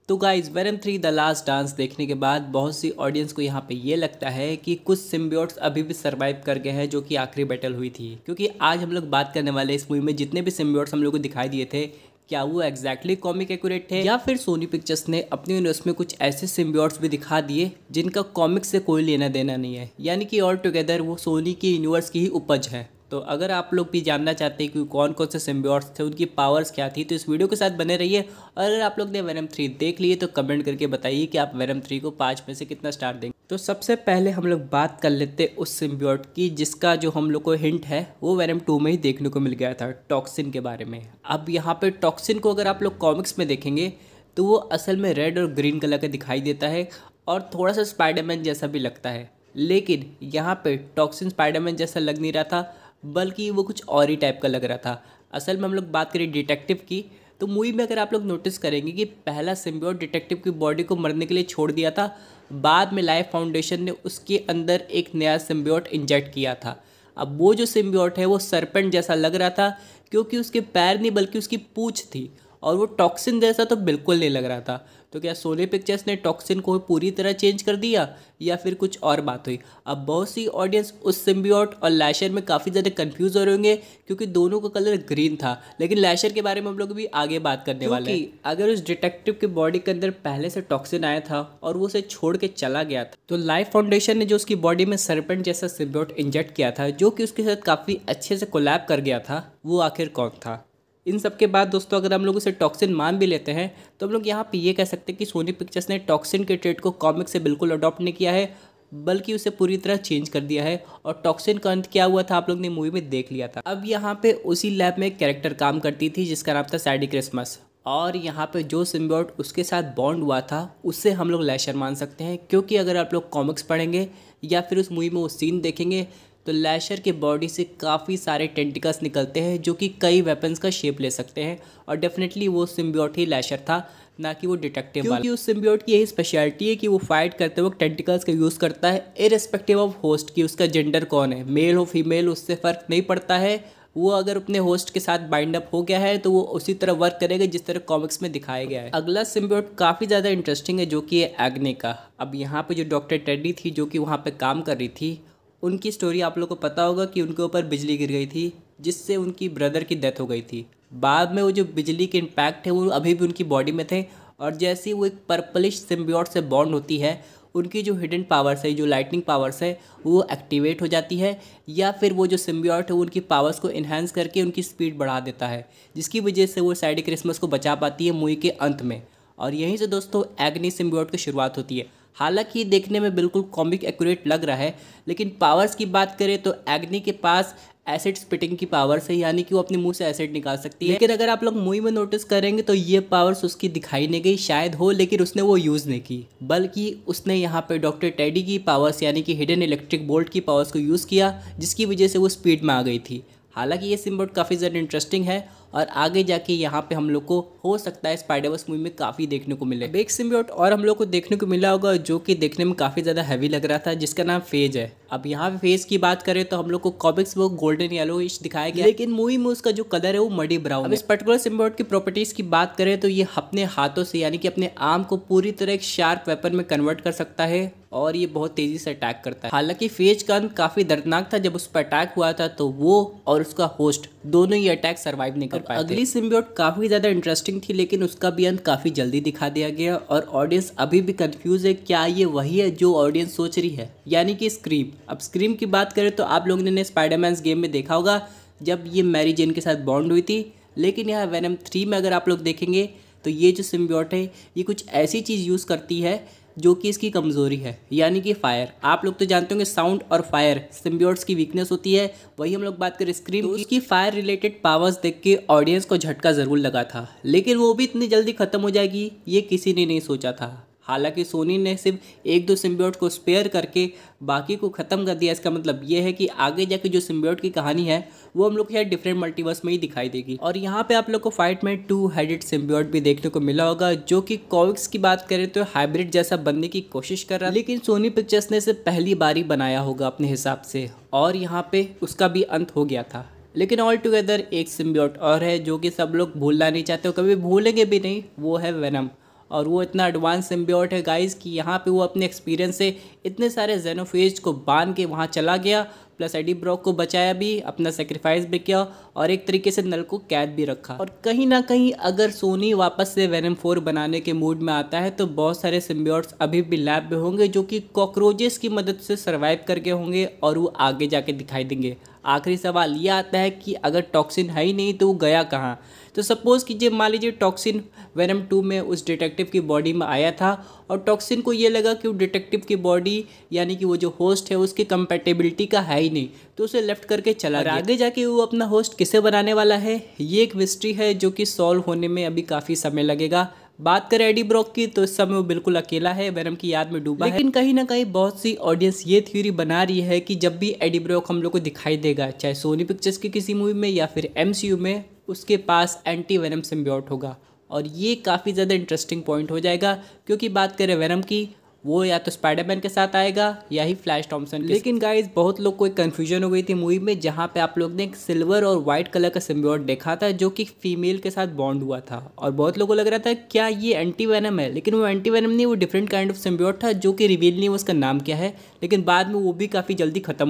तो guys venom 3 the last dance देखने के बाद बहुत सी ऑडियंस को यहाँ पे ये लगता है कि कुछ सिम्बियोट्स अभी भी सरवाइव कर गए हैं जो कि आखिरी बैटल हुई थी। क्योंकि आज हम लोग बात करने वाले इस मूवी में जितने भी सिम्बियोट्स हम लोग को दिखाई दिए थे, क्या वो एग्जैक्टली कॉमिक एक्यूरेट थे या फिर सोनी पिक्चर्स ने अपने यूनिवर्स में कुछ ऐसे सिम्बियोट्स भी दिखा दिए जिनका कॉमिक से कोई लेना देना नहीं है, यानी कि ऑल टुगेदर वो सोनी की यूनिवर्स की ही उपज है। तो अगर आप लोग भी जानना चाहते हैं कि कौन कौन से सिम्बियोट्स थे, उनकी पावर्स क्या थी, तो इस वीडियो के साथ बने रहिए। और अगर आप लोग ने वेनम 3 देख लिए तो कमेंट करके बताइए कि आप वेनम 3 को 5 में से कितना स्टार देंगे। तो सबसे पहले हम लोग बात कर लेते उस सिम्बियोट की जिसका जो हम लोग को हिंट है वो वेनम 2 में ही देखने को मिल गया था, टॉक्सिन के बारे में। अब यहाँ पे टॉक्सिन को अगर आप लोग कॉमिक्स में देखेंगे तो वो असल में रेड और ग्रीन कलर का दिखाई देता है और थोड़ा सा स्पाइडरमैन जैसा भी लगता है। लेकिन यहाँ पे टॉक्सिन स्पाइडरमैन जैसा लग नहीं रहा था, बल्कि वो कुछ और ही टाइप का लग रहा था। असल में हम लोग बात करें डिटेक्टिव की, तो मूवी में अगर आप लोग नोटिस करेंगे कि पहला सिम्बियोट डिटेक्टिव की बॉडी को मरने के लिए छोड़ दिया था, बाद में लाइफ फाउंडेशन ने उसके अंदर एक नया सिम्बियोट इंजेक्ट किया था। अब वो जो सिम्बियोट है वो सरपेंट जैसा लग रहा था, क्योंकि उसके पैर नहीं बल्कि उसकी पूंछ थी, और वो टॉक्सिन जैसा तो बिल्कुल नहीं लग रहा था। तो क्या सोनी पिक्चर्स ने टॉक्सिन को पूरी तरह चेंज कर दिया या फिर कुछ और बात हुई? अब बहुत सी ऑडियंस उस सिम्बियोट और लैशर में काफ़ी ज़्यादा कंफ्यूज हो रहे होंगे, क्योंकि दोनों का कलर ग्रीन था। लेकिन लैशर के बारे में हम लोग भी आगे बात करने वाले हैं। अगर उस डिटेक्टिव की बॉडी के अंदर पहले से टॉक्सिन आया था और वो उसे छोड़ के चला गया था, तो लाइफ फाउंडेशन ने जो उसकी बॉडी में सरपेंट जैसा सिम्बियोट इंजेक्ट किया था, जो कि उसके साथ काफ़ी अच्छे से कोलैब कर गया था, वो आखिर कौन था? इन सब के बाद दोस्तों अगर हम लोग उसे टॉक्सिन मान भी लेते हैं तो हम लोग यहाँ पे ये कह सकते हैं कि सोनी पिक्चर्स ने टॉक्सिन के ट्रेड को कॉमिक से बिल्कुल अडॉप्ट नहीं किया है, बल्कि उसे पूरी तरह चेंज कर दिया है। और टॉक्सिन का अंत क्या हुआ था आप लोग ने मूवी में देख लिया था। अब यहाँ पे उसी लैब में एक कैरेक्टर काम करती थी जिसका नाम था सैडी क्रिसमस, और यहाँ पे जो सिम्बियोट उसके साथ बॉन्ड हुआ था उससे हम लोग लैशर मान सकते हैं। क्योंकि अगर आप लोग कॉमिक्स पढ़ेंगे या फिर उस मूवी में वो सीन देखेंगे तो लैशर के बॉडी से काफ़ी सारे टेंटिकल्स निकलते हैं जो कि कई वेपन्स का शेप ले सकते हैं, और डेफिनेटली वो सिम्बियोट ही लैशर था, ना कि वो डिटेक्टिव वाला। क्योंकि उस सिम्बियोट की यही स्पेशलिटी है कि वो फाइट करते वक्त टेंटिकल्स का यूज़ करता है, इररिस्पेक्टिव ऑफ होस्ट की उसका जेंडर कौन है, मेल हो फीमेल, उससे फ़र्क नहीं पड़ता है। वो अगर अपने होस्ट के साथ बाइंड अप हो गया है तो वो उसी तरह वर्क करेगा जिस तरह कॉमिक्स में दिखाया गया है। अगला सिम्बियोट काफ़ी ज़्यादा इंटरेस्टिंग है, जो कि है एग्ने का। अब यहाँ पे जो डॉक्टर टेडी थी जो कि वहाँ पे काम कर रही थी, उनकी स्टोरी आप लोग को पता होगा कि उनके ऊपर बिजली गिर गई थी जिससे उनकी ब्रदर की डेथ हो गई थी। बाद में वो जो बिजली के इम्पैक्ट है वो अभी भी उनकी बॉडी में थे, और जैसे ही वो एक पर्पलिश सिम्बियोट से बॉन्ड होती है, उनकी जो हिडन पावर्स है, जो लाइटनिंग पावर्स है, वो एक्टिवेट हो जाती है, या फिर वो जो सिम्बियोट है वो उनकी पावर्स को इन्हांस करके उनकी स्पीड बढ़ा देता है, जिसकी वजह से वो सैडी क्रिसमस को बचा पाती है मूवी के अंत में। और यहीं से दोस्तों एग्नी सिम्बियोट की शुरुआत होती है। हालांकि देखने में बिल्कुल कॉमिक एक्यूरेट लग रहा है, लेकिन पावर्स की बात करें तो एग्नी के पास एसिड स्पिटिंग की पावर्स है, यानी कि वो अपने मुंह से एसिड निकाल सकती है। लेकिन अगर आप लोग मूवी में नोटिस करेंगे तो ये पावर्स उसकी दिखाई नहीं गई, शायद हो, लेकिन उसने वो यूज़ नहीं की, बल्कि उसने यहाँ पे डॉक्टर टेडी की पावर्स यानी कि हिडन इलेक्ट्रिक बोल्ट की पावर्स को यूज़ किया, जिसकी वजह से वो स्पीड में आ गई थी। हालांकि ये सिम्बियोट काफ़ी ज़्यादा इंटरेस्टिंग है, और आगे जाके यहाँ पे हम लोग को हो सकता है स्पाइडरवर्स मूवी में काफ़ी देखने को मिले। एक सिम्बियोट और हम लोग को देखने को मिला होगा जो कि देखने में काफ़ी ज़्यादा हैवी लग रहा था, जिसका नाम फेज है। अब यहाँ पे फेज की बात करें तो हम लोग को कॉमिक्स वो गोल्डन येलोइश दिखाया गया, लेकिन मूवी में उसका जो कलर है वो मडी ब्राउन। अब इस पर्टिकुलर सिम्बियोट की प्रॉपर्टीज़ की बात करें तो ये अपने हाथों से यानी कि अपने आर्म को पूरी तरह एक शार्प वेपन में कन्वर्ट कर सकता है, और ये बहुत तेज़ी से अटैक करता है। हालांकि फेज का अंत काफ़ी दर्दनाक था, जब उस पर अटैक हुआ था तो वो और उसका होस्ट दोनों ही अटैक सर्वाइव नहीं कर पाए। अगली सिम्बियोट काफ़ी ज़्यादा इंटरेस्टिंग थी, लेकिन उसका भी अंत काफ़ी जल्दी दिखा दिया गया, और ऑडियंस अभी भी कंफ्यूज है क्या ये वही है जो ऑडियंस सोच रही है, यानी कि स्क्रीम। अब स्क्रीम की बात करें तो आप लोगों ने स्पाइडरमैन गेम में देखा होगा जब ये मैरी जेन के साथ बॉन्ड हुई थी, लेकिन यहाँ वेनम 3 में अगर आप लोग देखेंगे तो ये जो सिम्बियोट है ये कुछ ऐसी चीज़ यूज़ करती है जो कि इसकी कमज़ोरी है, यानी कि फायर। आप लोग तो जानते होंगे साउंड और फायर सिम्बियोट्स की वीकनेस होती है, वही हम लोग बात करें स्क्रीम की। उसकी फायर रिलेटेड पावर्स देख के ऑडियंस को झटका ज़रूर लगा था, लेकिन वो भी इतनी जल्दी ख़त्म हो जाएगी ये किसी ने नहीं सोचा था। हालांकि सोनी ने सिर्फ एक दो सिम्बियोट को स्पेयर करके बाकी को ख़त्म कर दिया। इसका मतलब ये है कि आगे जाके जो सिम्बियोट की कहानी है वो हम लोग शायद डिफरेंट मल्टीवर्स में ही दिखाई देगी। और यहाँ पे आप लोग को फाइट में 2 हेडेड सिम्बियोट भी देखने को मिला होगा, जो कि कॉमिक्स की बात करें तो हाइब्रिड जैसा बनने की कोशिश कर रहा है, लेकिन सोनी पिक्चर्स ने इसे पहली बारी बनाया होगा अपने हिसाब से, और यहाँ पे उसका भी अंत हो गया था। लेकिन ऑल टुगेदर एक सिम्बियोट और है जो कि सब लोग भूलना नहीं चाहते, कभी भूलेंगे भी नहीं, वो है वेनम। और वो इतना एडवांस सिम्बियोट है गाइस कि यहाँ पे वो अपने एक्सपीरियंस से इतने सारे जेनोफेज को बांध के वहाँ चला गया, प्लस एडी ब्रॉक को बचाया भी, अपना सेक्रीफाइस भी किया और एक तरीके से नल को कैद भी रखा। और कहीं ना कहीं अगर सोनी वापस से वेनम 4 बनाने के मूड में आता है तो बहुत सारे सिम्बियोट्स अभी भी लैब में होंगे जो कि कॉकरोचेस की मदद से सर्वाइव करके होंगे और वो आगे जाके दिखाई देंगे। आखिरी सवाल ये आता है कि अगर टॉक्सिन है ही नहीं तो वो गया कहाँ। तो सपोज़ कीजिए, मान लीजिए टॉक्सिन वेनम 2 में उस डिटेक्टिव की बॉडी में आया था और टॉक्सिन को ये लगा कि वो डिटेक्टिव की बॉडी यानी कि वो जो होस्ट है उसकी कंपैटिबिलिटी का है ही नहीं, तो उसे लेफ्ट करके चला गया। आगे जाके वो अपना होस्ट किसे बनाने वाला है, ये एक मिस्ट्री है जो कि सॉल्व होने में अभी काफ़ी समय लगेगा। बात करें एडी ब्रॉक की तो इस समय वो बिल्कुल अकेला है, वेनम की याद में डूबा है। लेकिन कहीं ना कहीं बहुत सी ऑडियंस ये थ्योरी बना रही है कि जब भी एडी ब्रॉक हम लोग को दिखाई देगा, चाहे सोनी पिक्चर्स की किसी मूवी में या फिर MCU में, उसके पास एंटी वेनम सिम्बियोट होगा। और ये काफ़ी ज़्यादा इंटरेस्टिंग पॉइंट हो जाएगा क्योंकि बात करें वेनम की, वो या तो स्पाइडरमैन के साथ आएगा या ही फ्लैश थॉम्पसन। लेकिन गाइज बहुत लोग को एक कन्फ्यूजन हो गई थी मूवी में, जहाँ पे आप लोग ने एक सिल्वर और वाइट कलर का सिम्बियोट देखा था जो कि फीमेल के साथ बॉन्ड हुआ था और बहुत लोगों को लग रहा था क्या ये एंटी वेनम है, लेकिन वो एंटी वेनम नहीं, वो डिफरेंट काइंड ऑफ सिम्बियोट था जो कि रिवील नहीं उसका नाम क्या है। लेकिन बाद में वो भी काफ़ी जल्दी खत्म